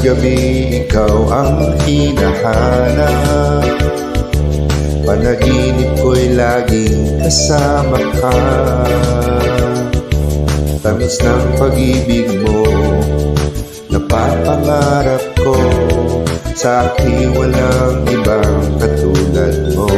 gabi ikaw ang hinahanap. Panaginip ko'y laging kasama ka. Tamis ng pag-ibig mo, napapangarap ko. Sa akin walang ibang katulad mo.